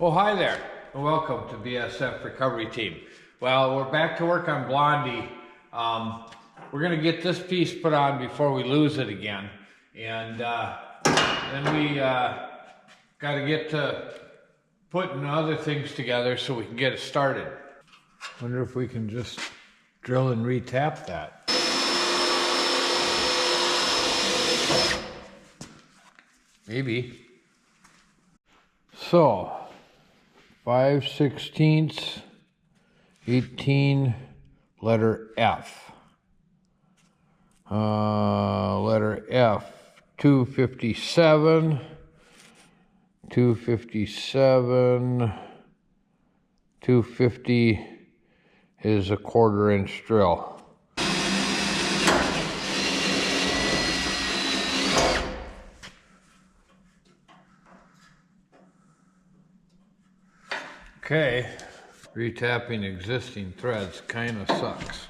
Oh, hi there, and welcome to BSF Recovery Team. Well, we're back to work on Blondie. We're going to get this piece put on before we lose it again. And then we got to get to putting other things together so we can get it started. Wonder if we can just drill and re-tap that. Maybe. So, 5/16, 18, letter F. Letter F, 257, 250 is a 1/4 inch drill. Okay, retapping existing threads kind of sucks.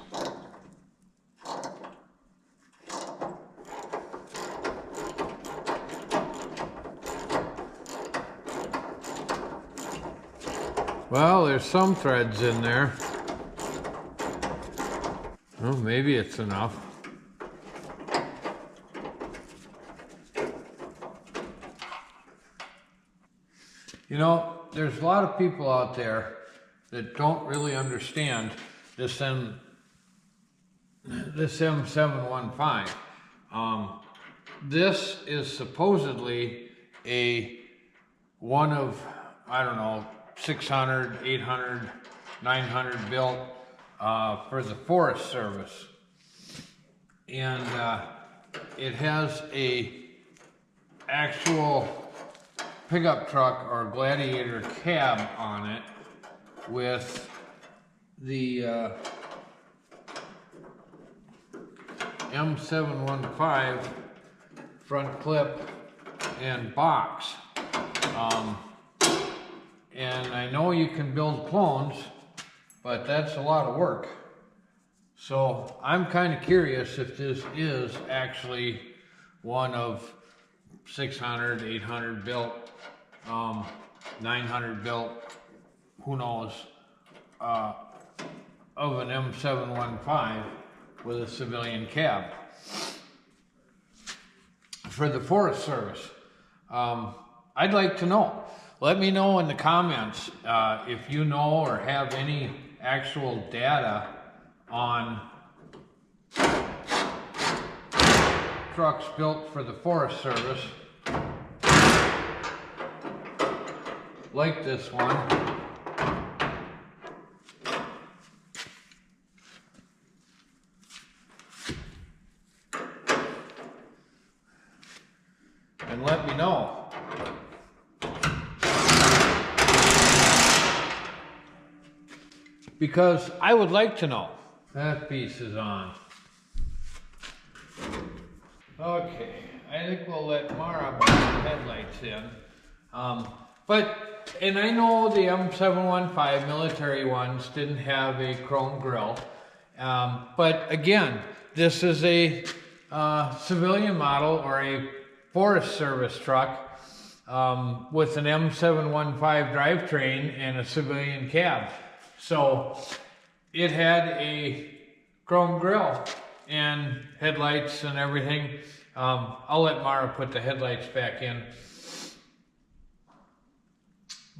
Well, there's some threads in there. Well, maybe it's enough. You know, there's a lot of people out there that don't really understand this M715. This is supposedly one of, I don't know, 600, 800, 900 built for the Forest Service. And it has a actual pickup truck or Gladiator cab on it with the M715 front clip and box. And I know you can build clones, but that's a lot of work. So I'm kind of curious if this is actually one of 600, 800 built, 900 built, who knows, of an M715 with a civilian cab for the Forest Service. I'd like to know. Let me know in the comments if you know or have any actual data on trucks built for the Forest Service, like this one. And let me know. Because I would like to know. That piece is on. Okay, I think we'll let Mara put the headlights in. And I know the M715 military ones didn't have a chrome grille. But again, this is a civilian model or a Forest Service truck with an M715 drivetrain and a civilian cab. So it had a chrome grille and headlights and everything. I'll let Mara put the headlights back in.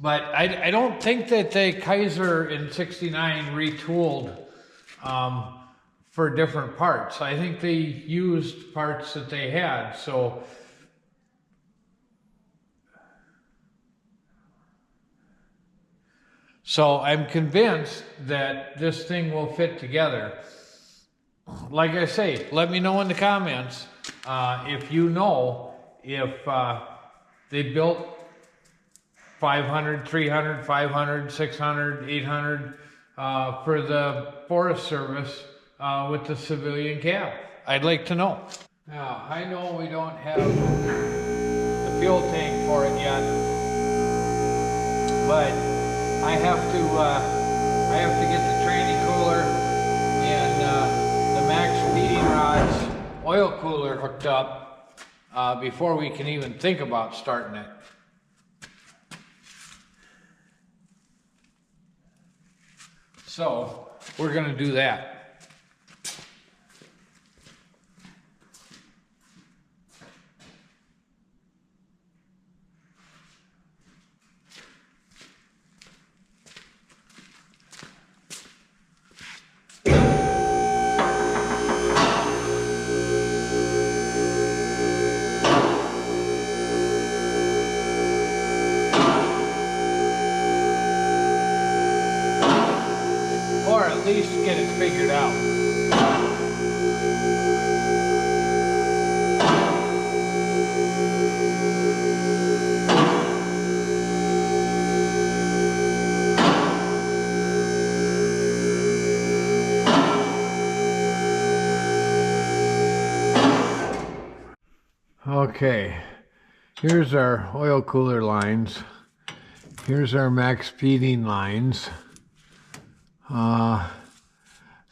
But I don't think that the Kaiser in '69 retooled for different parts. I think they used parts that they had. So I'm convinced that this thing will fit together. Like I say, let me know in the comments if you know if they built 500, 300, 500, 600, 800 for the Forest Service with the civilian cab. I'd like to know. Now, I know we don't have the fuel tank for it yet, but I have to get the tranny cooler and the max heating rods oil cooler hooked up before we can even think about starting it. So we're gonna do that. Or at least get it figured out. Okay, here's our oil cooler lines. Here's our max feeding lines.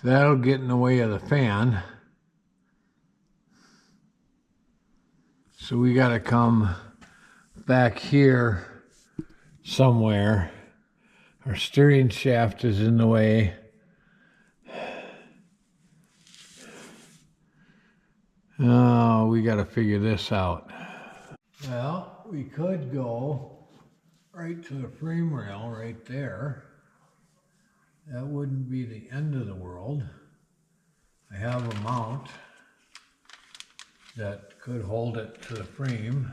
That'll get in the way of the fan. So we gotta come back here somewhere. Our steering shaft is in the way. Oh, we gotta figure this out. Well, we could go right to the frame rail right there. That wouldn't be the end of the world. I have a mount that could hold it to the frame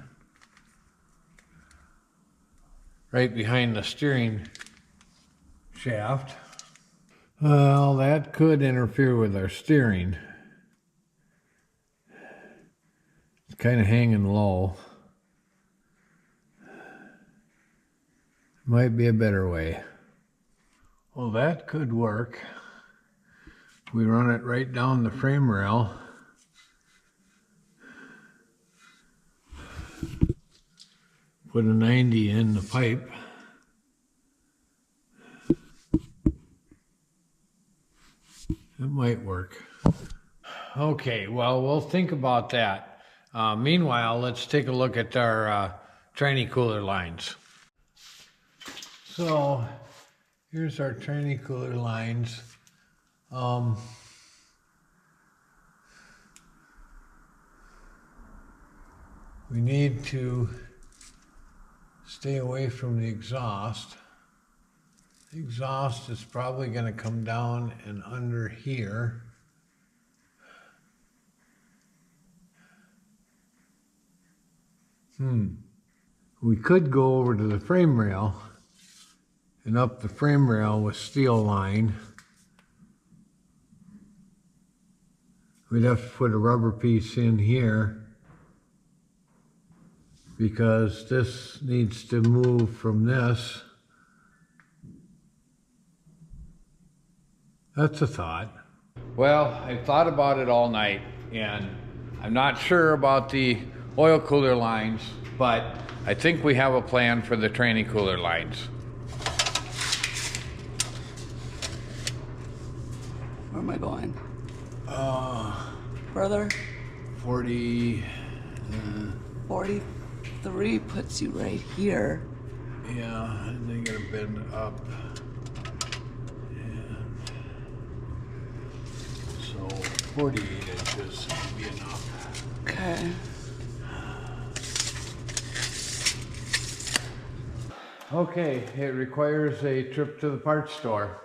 right behind the steering shaft. Well, that could interfere with our steering. It's kind of hanging low. Might be a better way. Well, that could work. We run it right down the frame rail. Put a 90 in the pipe. That might work. Okay, well, we'll think about that. Meanwhile, let's take a look at our tranny cooler lines. So, here's our tranny cooler lines. We need to stay away from the exhaust. The exhaust is probably going to come down and under here. We could go over to the frame rail and up the frame rail with steel line. We'd have to put a rubber piece in here because this needs to move from this. That's a thought. Well, I thought about it all night, and I'm not sure about the oil cooler lines, but I think we have a plan for the tranny cooler lines. Where am I going? Further? 40... 43 puts you right here. Yeah, and they gotta bend up. And so 48 inches would be enough. Okay. Okay, it requires a trip to the parts store.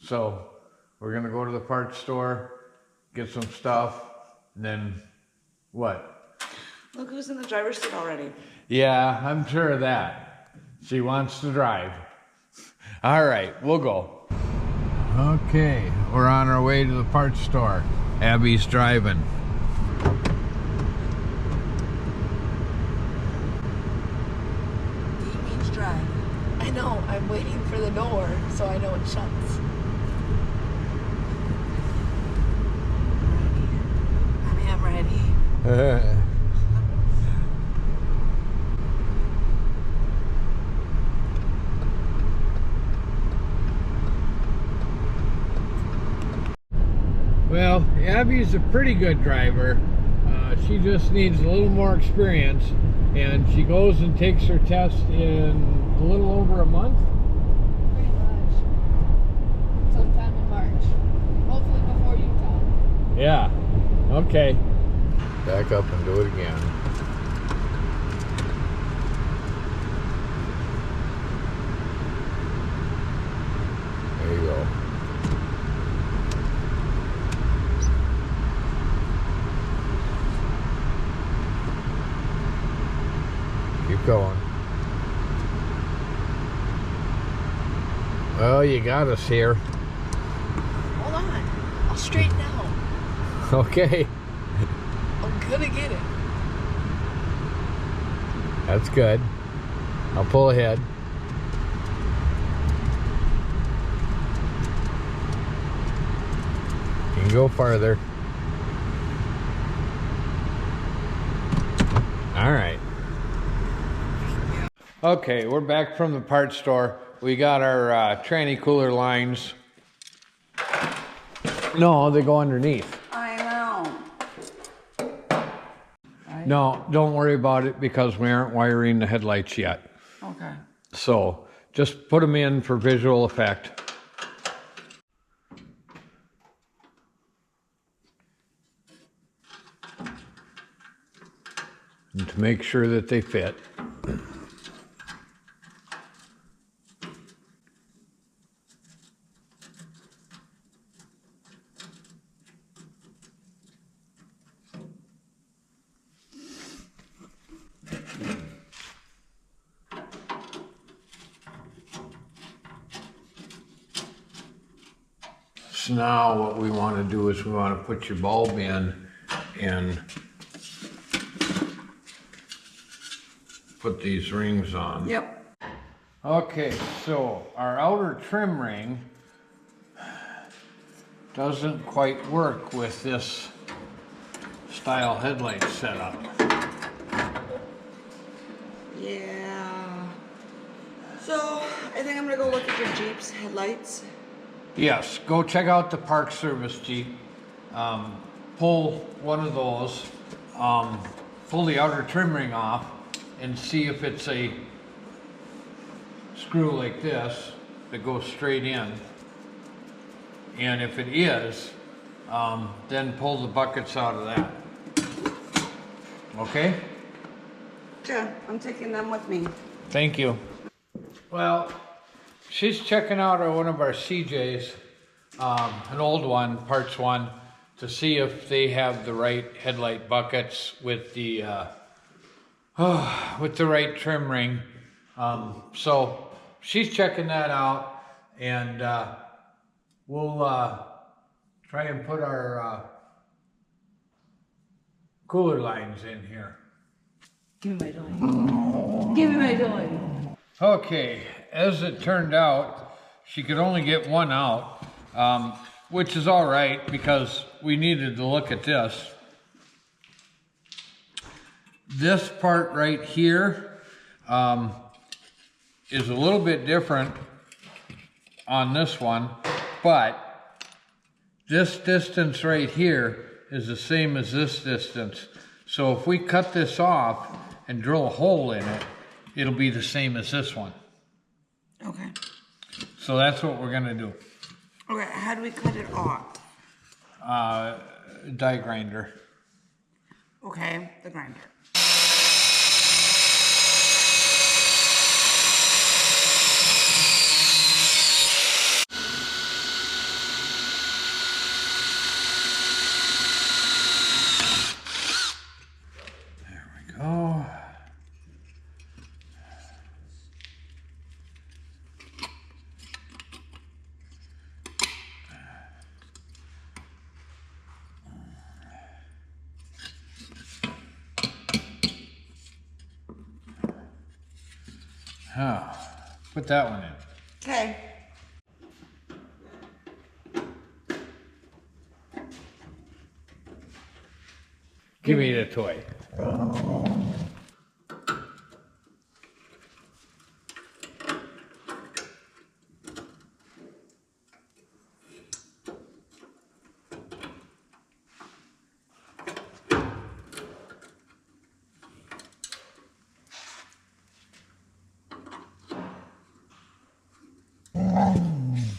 So we're gonna go to the parts store, get some stuff, and then what? Look who's in the driver's seat already. Yeah, I'm sure of that. She wants to drive. All right, we'll go. Okay, we're on our way to the parts store. Abby's driving. He means drive. I know, I'm waiting for the door so I know it shuts. I am ready. Well, Abby's a pretty good driver. She just needs a little more experience, and she goes and takes her test in a little over a month. Pretty much. It's Yeah. Okay. Back up and do it again. There you go. Keep going. Well, you got us here. Hold on. I'll straighten out. Okay. I'm gonna get it. That's good. I'll pull ahead. You can go farther. All right. Okay, we're back from the parts store. We got our tranny cooler lines. No, they go underneath. I know. No, don't worry about it because we aren't wiring the headlights yet. Okay. So just put them in for visual effect. And to make sure that they fit. So now what we want to do is we want to put your bulb in and put these rings on. Yep. Okay, so our outer trim ring doesn't quite work with this style headlight setup. Yeah. So I think I'm gonna go look at your Jeep's headlights. Yes, go check out the Park Service Jeep. Pull one of those, pull the outer trim ring off and see if it's a screw like this that goes straight in. And if it is, then pull the buckets out of that. Okay? Yeah, I'm taking them with me. Thank you. Well, she's checking out one of our CJs, an old one, parts one, to see if they have the right headlight buckets with the right trim ring. So she's checking that out, and we'll try and put our cooler lines in here. Give me my toy. Give me my toy. Okay, as it turned out, she could only get one out, which is all right because we needed to look at this. This part right here is a little bit different on this one, but this distance right here is the same as this distance. So if we cut this off and drill a hole in it, it'll be the same as this one. Okay. So that's what we're gonna do. Okay, how do we cut it off? Die grinder. Okay, the grinder. There we go. Oh, put that one in. Okay. Give me the toy.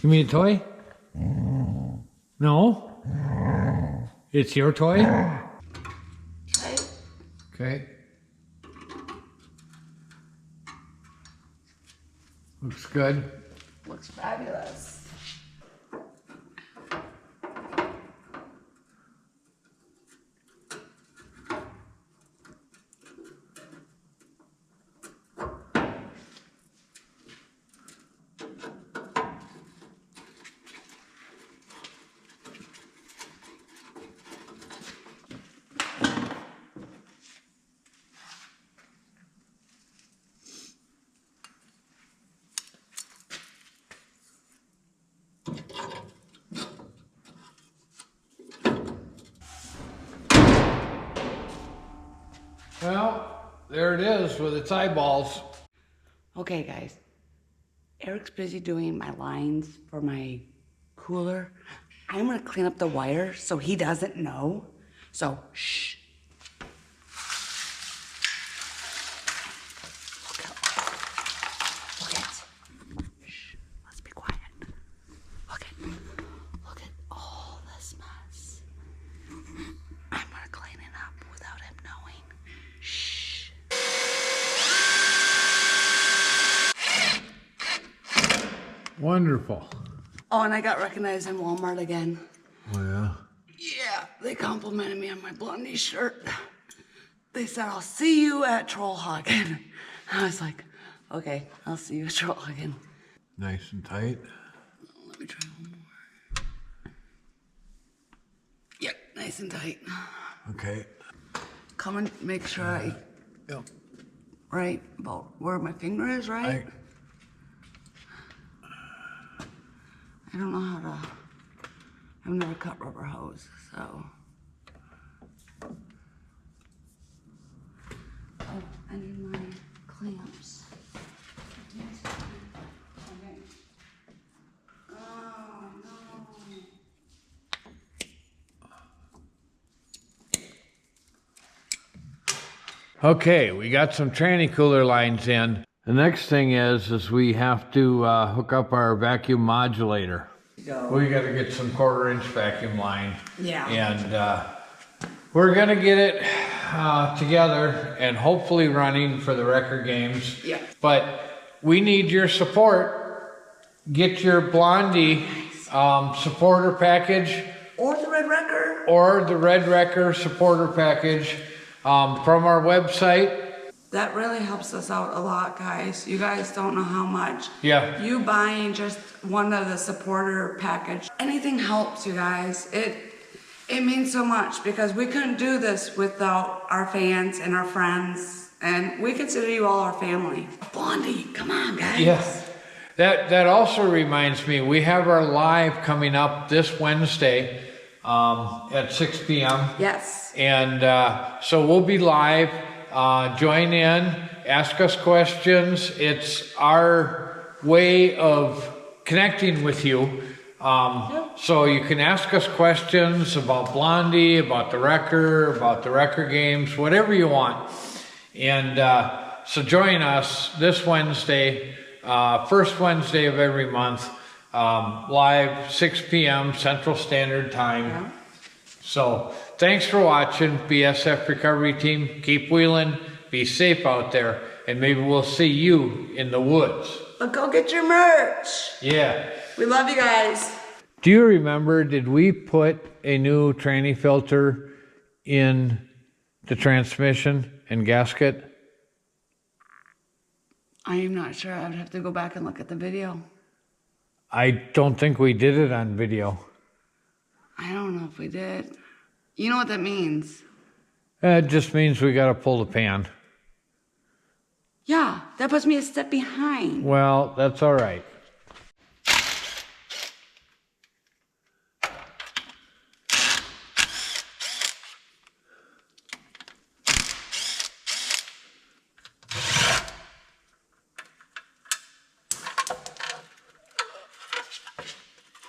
Give me a toy? No? It's your toy? Right? Okay. Looks good. Looks fabulous. Well, there it is with its eyeballs. Okay, guys. Eric's busy doing my lines for my cooler. I'm gonna clean up the wire so he doesn't know. So, shh. Look at. Shh. Let's be quiet. Look at all this mess. I'm gonna clean it up without him knowing. Shh. Wonderful. Oh, and I got recognized in Walmart again. Oh, yeah? Yeah, they complimented me on my Blondie shirt. They said, I'll see you at Troll Huggin'. I was like, okay, I'll see you at Troll Huggin'. Nice and tight. Let me try one more. Yep, nice and tight. Okay. Come and make sure I, Yep. right about where my finger is, right? I don't know how to, I've never cut rubber hose, so. Oh, I need my clamps. Okay. Oh, no. Okay, we got some tranny cooler lines in. The next thing is we have to hook up our vacuum modulator. We got to get some 1/4-inch vacuum line. Yeah. And we're gonna get it together and hopefully running for the record games. Yeah. But we need your support. Get your Blondie supporter package Or the Red Wrecker. or the Red Wrecker supporter package from our website. That really helps us out a lot, guys. You guys don't know how much. Yeah. You buying just one of the supporter package, anything helps, you guys. It means so much because we couldn't do this without our fans and our friends, and we consider you all our family. Blondie, come on, guys. Yes. That also reminds me, we have our live coming up this Wednesday at 6 p.m. Yes. And so we'll be live. Join in, ask us questions. It's our way of connecting with you. So you can ask us questions about Blondie, about the Wrecker, about the Wrecker games, whatever you want. And so join us this Wednesday, first Wednesday of every month, live 6 p.m. Central Standard Time. Yeah. So thanks for watching, BSF Recovery Team. Keep wheeling, be safe out there, and maybe we'll see you in the woods. But go get your merch. Yeah. We love you guys. Do you remember, did we put a new tranny filter in the transmission and gasket? I am not sure. I would have to go back and look at the video. I don't think we did it on video. I don't know if we did. You know what that means? It just means we got to pull the pan. Yeah, that puts me a step behind. Well, that's all right.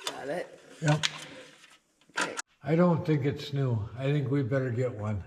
Got it. Yep. Okay. I don't think it's new. I think we better get one.